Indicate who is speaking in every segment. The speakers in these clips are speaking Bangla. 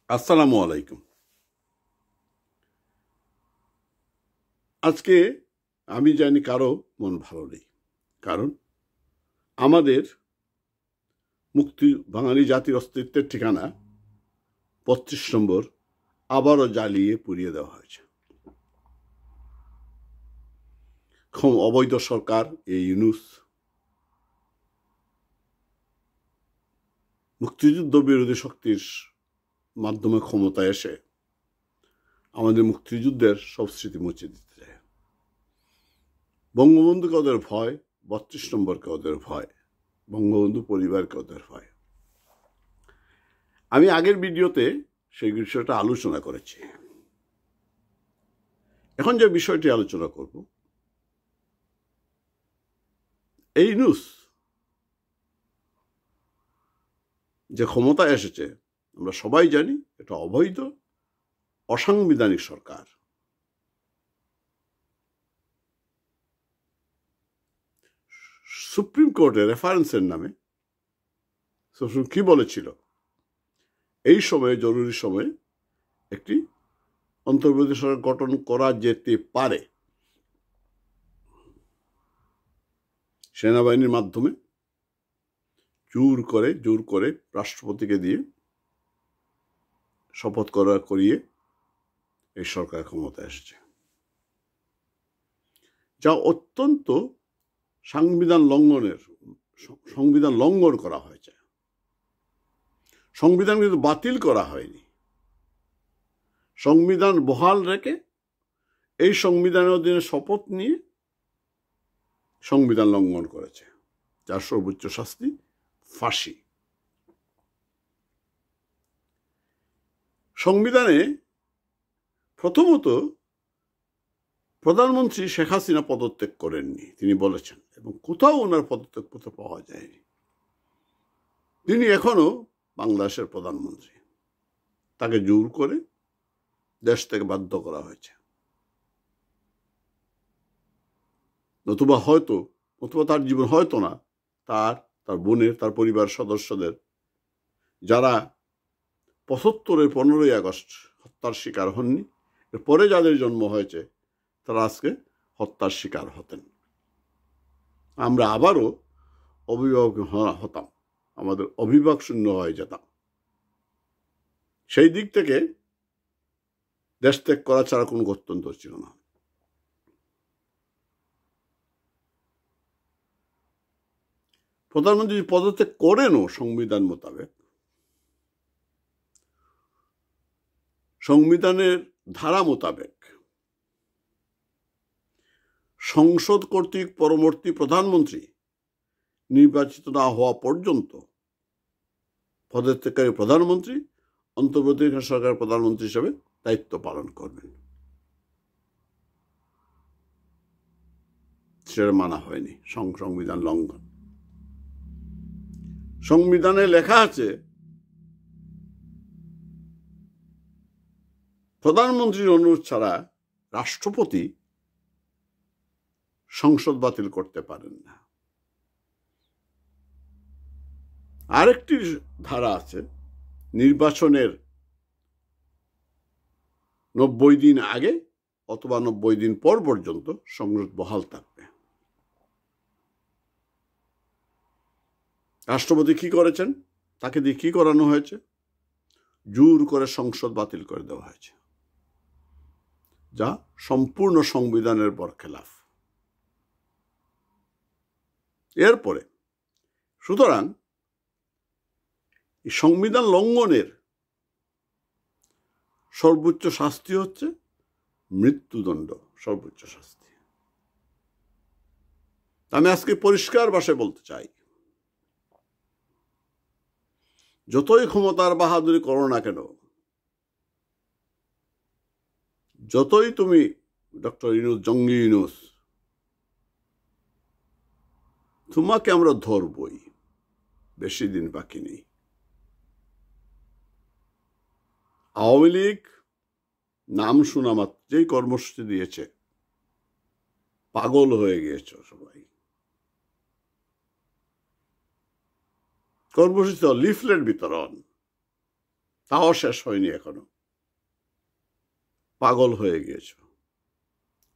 Speaker 1: আসসালামু আলাইকুম। আজকে আমি জানি কারো মন ভালো নেই, কারণ আমাদের বাঙালি জাতির অস্তিত্বের ঠিকানা ৩৫ নম্বর আবারও জ্বালিয়ে পুড়িয়ে দেওয়া হয়েছে। অবৈধ সরকার এই ইউনূস মুক্তিযুদ্ধ বিরোধী শক্তির মাধ্যমে ক্ষমতায় এসে আমাদের মুক্তিযুদ্ধের সব স্মৃতি মুছে দিতে চায়। বঙ্গবন্ধুকে ওদের ভয়, ৩২ নম্বরকে ওদের ভয়, বঙ্গবন্ধু পরিবারকে ওদের ভয়। আমি আগের ভিডিওতে সেই বিষয়টা আলোচনা করেছি। এখন যে বিষয়টি আলোচনা করব, এই ইউনূস যে ক্ষমতায় এসেছে আমরা সবাই জানি এটা অবৈধ, অসাংবিধানিক সরকার। সুপ্রিম কোর্টের রেফারেন্সের নামে সুপ্রিম কি বলেছিল, এই সময়ে জরুরি সময়ে একটি অন্তর্বর্তী সরকার গঠন করা যেতে পারে সেনাবাহিনীর মাধ্যমে, জোর করে রাষ্ট্রপতিকে দিয়ে শপথ করিয়ে এই সরকার ক্ষমতায় এসেছে, যা অত্যন্ত সংবিধান লঙ্ঘন করা হয়েছে। সংবিধান কিন্তু বাতিল করা হয়নি, সংবিধান বহাল রেখে এই সংবিধানের অধীনে শপথ নিয়ে সংবিধান লঙ্ঘন করেছে, যার সর্বোচ্চ শাস্তি ফাঁসি। সংবিধানে প্রথমত প্রধানমন্ত্রী শেখ হাসিনা পদত্যাগ করেননি, তিনি বলেছেন, এবং কোথাও ওনার পদত্যাগপত্র পাওয়া যায়নি। তিনি এখনো বাংলাদেশের প্রধানমন্ত্রী, তাকে জোর করে দেশ থেকে বাধ্য করা হয়েছে। নতুবা তার জীবন হয়তো না, তার বোনের, তার পরিবার সদস্যদের, যারা ৭৫-এর 15ই আগস্ট হত্যার শিকার হননি, এরপরে যাদের জন্ম হয়েছে তারা আজকে হত্যার শিকার হতেন। আমরা আবারও অভিভাবক হতাম, আমাদের অভিভাবক শূন্য হয়ে যেতাম। সেই দিক থেকে দেশ ত্যাগ করা ছাড়া কোনো গত্যন্তর ছিল না। প্রধানমন্ত্রী পদত্যাগ করেনও সংবিধান মোতাবেক, সংবিধানের ধারা মোতাবেক সংসদ কর্তৃক পরবর্তী প্রধানমন্ত্রী নির্বাচিত না হওয়া পর্যন্ত পদত্যাগকারী প্রধানমন্ত্রী অন্তর্বর্তী সরকারের প্রধানমন্ত্রী হিসেবে দায়িত্ব পালন করবেন। সেটা মানা হয়নি, সংবিধান লঙ্ঘন। সংবিধানে লেখা আছে প্রধানমন্ত্রীর অনুরোধ ছাড়া রাষ্ট্রপতি সংসদ বাতিল করতে পারেন না। আরেকটি ধারা আছে, নির্বাচনের 90 দিন আগে অথবা 90 দিন পর পর্যন্ত সংসদ বহাল থাকবে। রাষ্ট্রপতি কি করেছেন, তাকে দিয়ে কি করানো হয়েছে? জোর করে সংসদ বাতিল করে দেওয়া হয়েছে, যা সম্পূর্ণ সংবিধানের বরখেলাফ। এরপরে সুতরাং এই সংবিধান লঙ্ঘনের সর্বোচ্চ শাস্তি হচ্ছে মৃত্যুদণ্ড, সর্বোচ্চ শাস্তি। আমি আজকে পরিষ্কার ভাষায় বলতে চাই, যতই ক্ষমতার বাহাদুরি করো না কেন, যতই তুমি ডক্টর ইউনূস, জঙ্গি ইউনূস, তোমাকে আমরা ধরবই, বেশি দিন বাকি নেই। আওয়ামী লীগ নাম শোনা মাত্র যেই কর্মসূচি দিয়েছে, পাগল হয়ে গিয়েছে সবাই। কর্মসূচি লিফলেট বিতরণ, তাও শেষ হয়নি এখনো। পাগল হয়ে গিয়েছ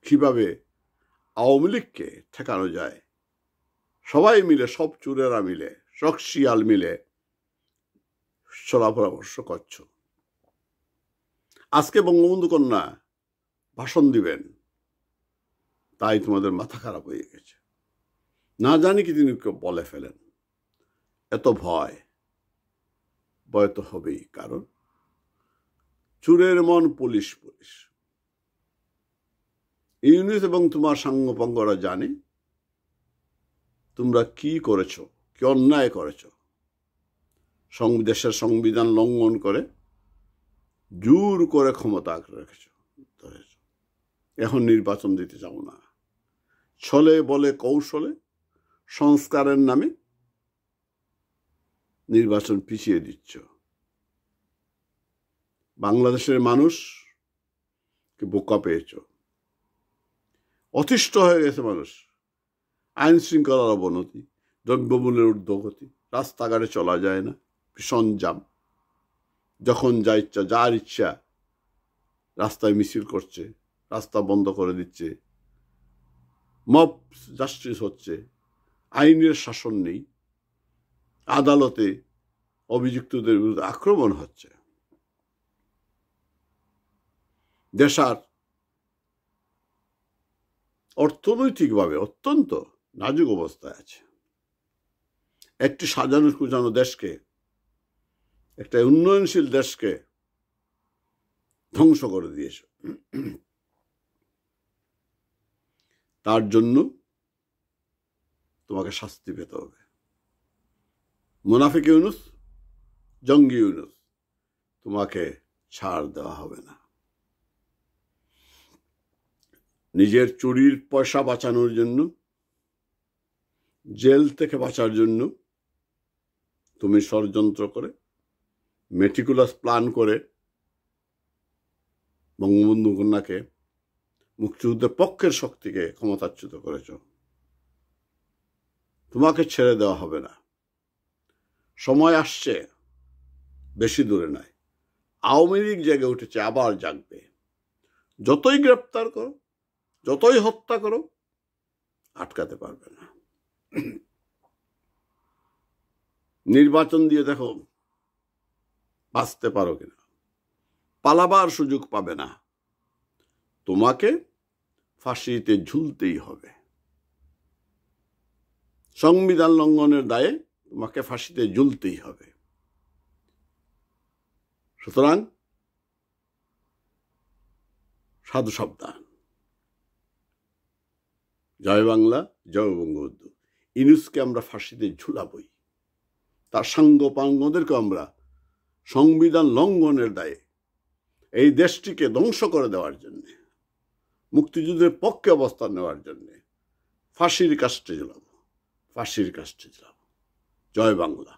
Speaker 1: কিভাবে আওয়ামী লীগকে ঠেকানো যায়। সবাই মিলে, সব চোরেরা মিলে, রক্সিয়াল মিলে চলা পরামর্শ করছ। আজকে বঙ্গবন্ধু কন্যা ভাষণ দিবেন, তাই তোমাদের মাথা খারাপ হয়ে গেছে। না জানি কি তিনি বলে ফেলেন। এত ভয় তো হবেই, কারণ চোরের মন পুলিশ পুলিশ। ইউনুস এবং তোমার সাঙ্গপাঙ্গরা জানে তোমরা কি করেছ, কি অন্যায় করেছ। দেশের সংবিধান লঙ্ঘন করে জোর করে ক্ষমতা আঁকড়ে রেখেছ। এখন নির্বাচন দিতে চাও না, ছলে বলে কৌশলে সংস্কারের নামে নির্বাচন পিছিয়ে দিচ্ছ। বাংলাদেশের মানুষকে বোকা পেয়েছ, অতিষ্ঠ হয়ে গেছে মানুষ। আইন শৃঙ্খলার অবনতি, দ্রব্যমূল্যের ঊর্ধ্বগতি, রাস্তাঘাটে চলা যায় না, ভীষণ জাম। যখন যা ইচ্ছা, যার ইচ্ছা রাস্তায় মিছিল করছে, রাস্তা বন্ধ করে দিচ্ছে, মব জাস্টিস হচ্ছে, আইনের শাসন নেই, আদালতে অভিযুক্তদের বিরুদ্ধে আক্রমণ হচ্ছে। দেশার অর্থনৈতিকভাবে অত্যন্ত নাজুক অবস্থায় আছে। একটি সাজানো কুজানো দেশকে, একটা উন্নয়নশীল দেশকে ধ্বংস করে দিয়েছ। তার জন্য তোমাকে শাস্তি পেতে হবে। মুনাফিক ইউনুস, জঙ্গি ইউনুস, তোমাকে ছাড় দেওয়া হবে না। নিজের চুরির পয়সা বাঁচানোর জন্য, জেল থেকে বাঁচার জন্য তুমি ষড়যন্ত্র করে, মেটিকুলাস প্ল্যান করে বঙ্গবন্ধু কন্যাকে, মুক্তিযুদ্ধের পক্ষের শক্তিকে ক্ষমতাচ্যুত করেছ। তোমাকে ছেড়ে দেওয়া হবে না। সময় আসছে, বেশি দূরে নয়। আওয়ামী লীগ জেগে উঠেছে, আবার জাগবে। যতই গ্রেপ্তার করো, যতই হত্যা করো, আটকাতে পারবে না। নির্বাচন দিয়ে দেখো বাঁচতে পারো কিনা। পালাবার সুযোগ পাবে না। তোমাকে ফাঁসিতে ঝুলতেই হবে। সংবিধান লঙ্ঘনের দায়ে তোমাকে ফাঁসিতে ঝুলতেই হবে। সুতরাং সাধু সাবধান। জয় বাংলা, জয় বঙ্গবন্ধু। ইউনুসকে আমরা ফাঁসিতে ঝুলাবই, তার সাঙ্গপাঙ্গদেরকে আমরা সংবিধান লঙ্ঘনের দায়ে এই দেশটিকে ধ্বংস করে দেওয়ার জন্য, মুক্তিযুদ্ধের পক্ষে অবস্থান নেওয়ার জন্য ফাঁসির কাস্টে ঝুলাবো, ফাঁসির কাস্টে ঝুলাবো। জয় বাংলা।